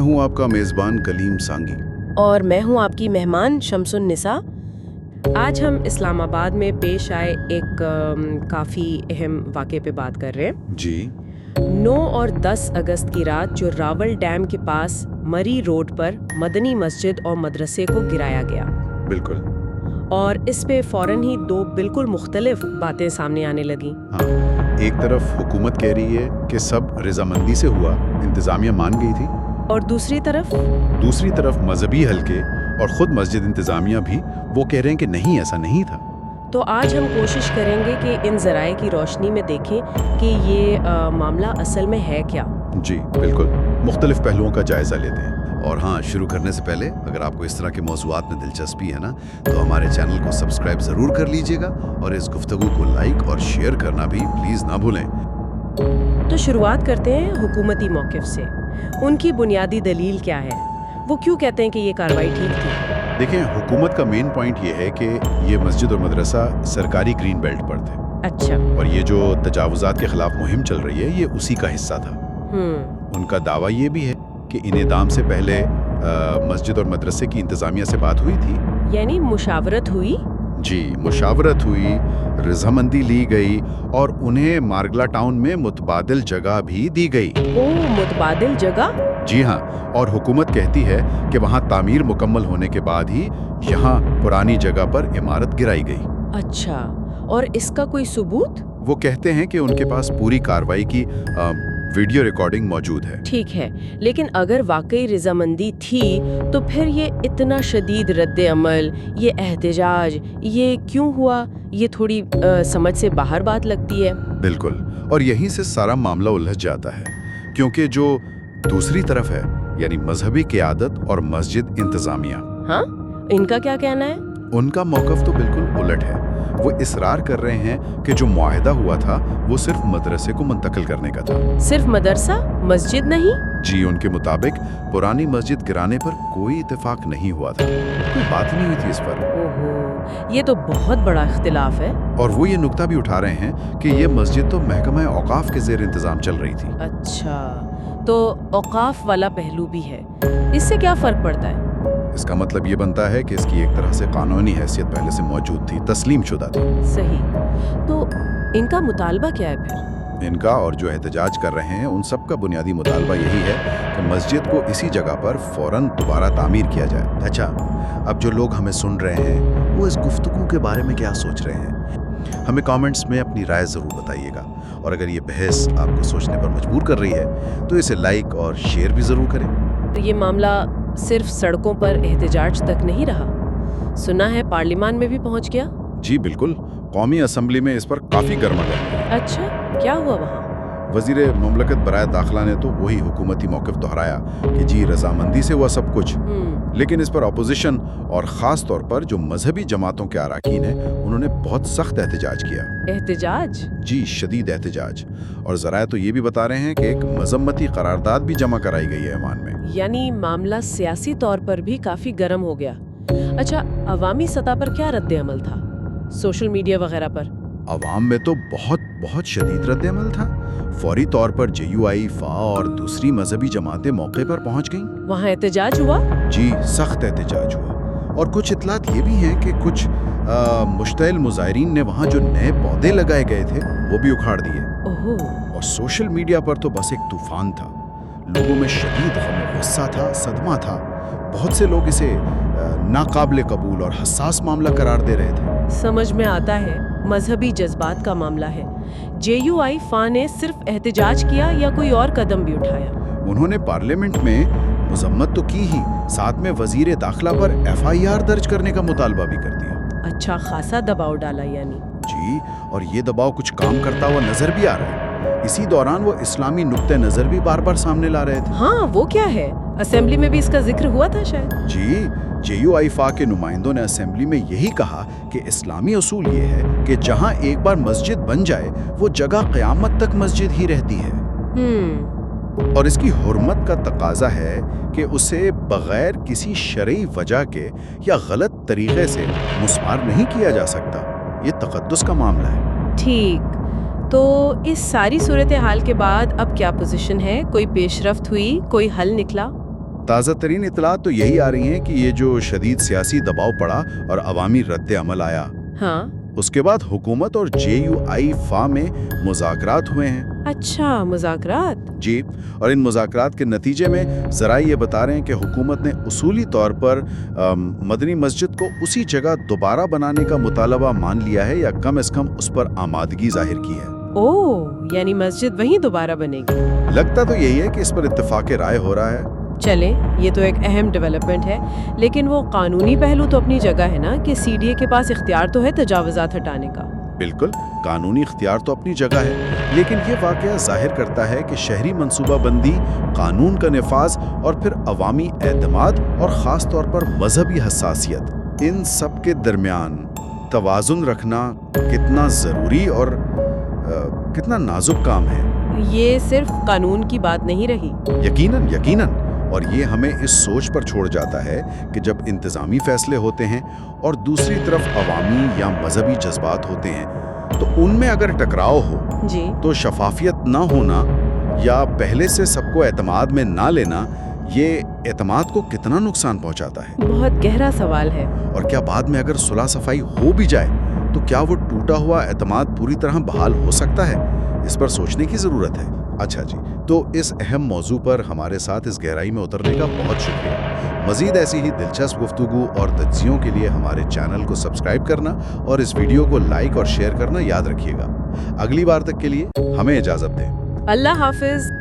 हूं आपका मेज़बान कलीम सांगी। और मैं हूं आपकी मेहमान शमसुन निसा। आज हम इस्लामाबाद में पेश आए एक काफ़ी अहम वाक़े पे बात कर रहे हैं। जी। 9 और 10 अगस्त की रात जो रावल डैम के पास मरी रोड पर मदनी मस्जिद और मदरसे को गिराया गया। बिल्कुल। और इस पे फ़ौरन ही दो बिल्कुल मुख्तलिफ बातें सामने आने लगी। हाँ, एक तरफ हुकूमत कह रही है कि सब रजामंदी से हुआ, इंतज़ामिया मान गई थी। और दूसरी तरफ मजहबी हलके और खुद मस्जिद इंतज़ामिया भी वो कह रहे हैं कि नहीं, ऐसा नहीं था। तो आज हम कोशिश करेंगे कि इन ज़राए की रोशनी में देखें कि ये मामला असल में है क्या। जी बिल्कुल, मुख्तलिफ पहलुओं का जायज़ा लेते हैं। और हाँ, शुरू करने से पहले अगर आपको इस तरह के मौज़ूआत में दिलचस्पी है ना, तो हमारे चैनल को सब्सक्राइब ज़रूर कर लीजिएगा और इस गुफ्तगू को लाइक और शेयर करना भी प्लीज़ ना भूलें। तो शुरुआत करते हैं हुकूमती मौक़िफ़ से। उनकी बुनियादी दलील क्या है? वो क्यों कहते हैं कि ये कार्रवाई ठीक थी? देखिए, हुकूमत का मेन पॉइंट ये है कि ये मस्जिद और मदरसा सरकारी ग्रीन बेल्ट पर थे। अच्छा। और ये जो तजावुज़ात के खिलाफ मुहिम चल रही है, ये उसी का हिस्सा था। उनका दावा ये भी है कि इनेदाम से पहले मस्जिद और मदरसे की इंतज़ामिया से बात हुई थी। यानी मुशावरत हुई? जी, मुशावरत हुई, रजामंदी ली गई और उन्हें मारगला टाउन में मुतबादिल जगह भी दी गई। ओह, मुतबादिल जगह? जी हाँ, और हुकूमत कहती है कि वहाँ तामीर मुकम्मल होने के बाद ही यहाँ पुरानी जगह पर इमारत गिराई गई। अच्छा, और इसका कोई सबूत? वो कहते हैं कि उनके पास पूरी कार्रवाई की वीडियो रिकॉर्डिंग मौजूद है। ठीक है, लेकिन अगर वाकई रजामंदी थी तो फिर ये इतना शदीद रद्द अमल, ये एहतजाज, ये क्यों हुआ? ये थोड़ी समझ से बाहर बात लगती है। बिल्कुल, और यहीं से सारा मामला उलझ जाता है, क्योंकि जो दूसरी तरफ है यानी मजहबी क़ियादत और मस्जिद इंतज़ामिया, हाँ, इनका क्या कहना है? उनका मौक़िफ़ तो बिल्कुल उलट है। वो इसरार कर रहे हैं कि जो मुआहदा हुआ था वो सिर्फ मदरसे को मुंतकिल करने का था। सिर्फ मदरसा, मस्जिद नहीं? जी, उनके मुताबिक पुरानी मस्जिद गिराने पर कोई इत्तेफाक नहीं हुआ था, कोई बात नहीं हुई थी इस पर। ओहो, ये तो बहुत बड़ा इख्तिलाफ है। और वो ये नुक्ता भी उठा रहे हैं कि ये मस्जिद तो महकमा औकाफ के ज़ेर इंतज़ाम चल रही थी। अच्छा, तो औकाफ वाला पहलू भी है। इससे क्या फ़र्क पड़ता है? इसका मतलब ये बनता है कि इसकी एक तरह से कानूनी हैसियत पहले से मौजूद थी, तस्लीम शुदा थी। सही। तो इनका मुतालबा क्या है फिर? इनका और जो एहतजाज कर रहे हैं उन सब का बुनियादी मुतालबा यही है कि मस्जिद को इसी जगह पर फ़ौरन दोबारा तामीर किया जाए। अच्छा, अब जो लोग हमें सुन रहे हैं वो इस गुफ्तगू के बारे में क्या सोच रहे हैं? हमें कमेंट्स में अपनी राय ज़रूर बताइएगा। और अगर ये बहस आपको सोचने पर मजबूर कर रही है तो इसे लाइक और शेयर भी ज़रूर करें। तो ये मामला सिर्फ सड़कों पर एहतजाज तक नहीं रहा, सुना है पार्लियामान में भी पहुंच गया। जी बिल्कुल, कौमी असम्बली में इस पर काफ़ी गर्मागर्मी है। अच्छा, क्या हुआ वहाँ? वज़ीर मुमलकत बराए दाखिला ने तो वही हुकूमती मौक़िफ़ दोहराया कि जी रजामंदी से हुआ सब कुछ। लेकिन इस पर अपोजिशन और ख़ास तौर पर जो मजहबी जमातों के अरकान हैं उन्होंने बहुत सख्त एहतजाज किया। एहतजाज? जी, शदीद एहतजाज। और ज़राए तो ये भी बता रहे हैं कि एक मजम्मती करारदाद भी जमा कराई गई है ऐवान में। यानी मामला सियासी तौर पर भी काफ़ी गर्म हो गया। अच्छा, अवामी सतह पर क्या रद्द अमल था? सोशल मीडिया वगैरह पर? अवाम में तो बहुत शदीद रद्द अमल था। फौरी तौर पर JUI, FA और दूसरी मजहबी जमातें मौके पर पहुंच गईं। वहाँ एहतजाज हुआ? जी, सख्त एहतजाज हुआ। और कुछ इतलात ये भी हैं कि कुछ मुश्तइल मुज़ाहिरीन ने वहाँ जो नए पौधे लगाए गए थे वो भी उखाड़ दिए। ओहो। और सोशल मीडिया पर तो बस एक तूफान था। लोगों में शदीद गम, गुस्सा था, सदमा था। बहुत से लोग इसे नाकाबिले कबूल और हसास मामला करार दे रहे थे। समझ में आता है, मजहबी जज्बात का मामला है। JUI, FA ने सिर्फ एहतजाज किया या कोई और कदम भी उठाया? उन्होंने पार्लियामेंट में मजम्मत तो की ही, साथ में वजीर दाखिला पर FIR दर्ज करने का मुतालबा भी कर दिया। अच्छा खासा दबाव डाला यानी। जी, और ये दबाव कुछ काम करता हुआ नजर भी आ रहा है। इसी दौरान वो इस्लामी नुक्ते नजर भी बार बार सामने ला रहे थे। हाँ, वो क्या है? असेंबली में भी इसका जिक्र हुआ था शायद। जी, JUI, FA के नुमाइंदों ने असेंबली में यही कहा कि इस्लामी उसूल ये है कि जहां एक बार मस्जिद बन जाए वो जगह क़यामत तक मस्जिद ही रहती है। और इसकी हुर्मत का तकाजा है कि उसे बगैर किसी शरई वजह के या गलत तरीके से मुस्मार नहीं किया जा सकता। ये तकद्दुस का मामला है। ठीक, तो इस सारी सूरत हाल के बाद अब क्या पोजीशन है? कोई पेशरफ्त हुई? कोई हल निकला? ताज़ा तरीन इतलात तो यही आ रही हैं कि ये जो शदीद सियासी दबाव पड़ा और अवामी रद्द अमल आया, हाँ, उसके बाद हुकूमत और JUI-FA में मुज़ाकरात हुए हैं। अच्छा, मुज़ाकरात। जी, और इन मुज़ाकरात के नतीजे में ज़राए ये बता रहे हैं कि हुकूमत ने उसूली तौर पर मदनी मस्जिद को उसी जगह दोबारा बनाने का मुतालबा मान लिया है, या कम से कम उस पर आमादगी जाहिर की है। ओह, यानी मस्जिद वहीं दोबारा बनेगी। लगता तो यही है कि इस पर इत्तेफाक राय हो रहा है। चले, ये तो एक अहम डेवलपमेंट है, लेकिन वो कानूनी पहलू तो अपनी जगह है ना, कि CDA के पास इख्तियार तो है तजावुज़ात हटाने का। बिल्कुल, कानूनी इख्तियार तो अपनी जगह है, लेकिन ये वाक़या ज़ाहिर करता है कि शहरी मनसूबाबंदी, कानून का निफाज और फिर अवामी एतमाद और ख़ास तौर पर मजहबी हसासियत, इन सब के दरमियान तवाज़ुन रखना कितना ज़रूरी और कितना नाजुक काम है। ये सिर्फ कानून की बात नहीं रही। यकीनन, यकीनन। और ये हमें इस सोच पर छोड़ जाता है कि जब इंतज़ामी फैसले होते हैं और दूसरी तरफ अवामी या मजहबी जज्बात होते हैं, तो उनमें अगर टकराव हो जी, तो शफाफियत ना होना या पहले से सबको एतमाद में ना लेना, ये एतमाद को कितना नुकसान पहुंचाता है। बहुत गहरा सवाल है। और क्या बाद में अगर सुलह सफाई हो भी जाए तो क्या वो टूटा हुआ एतमाद पूरी तरह बहाल हो सकता है? इस पर सोचने की ज़रूरत है। अच्छा जी, तो इस अहम मौजू पर हमारे साथ इस गहराई में उतरने का बहुत शुक्रिया। मज़ीद ऐसी ही दिलचस्प गुफ्तगू और तज्ज़ियों के लिए हमारे चैनल को सब्सक्राइब करना और इस वीडियो को लाइक और शेयर करना याद रखिएगा। अगली बार तक के लिए हमें इजाज़त दें। अल्लाह हाफिज़।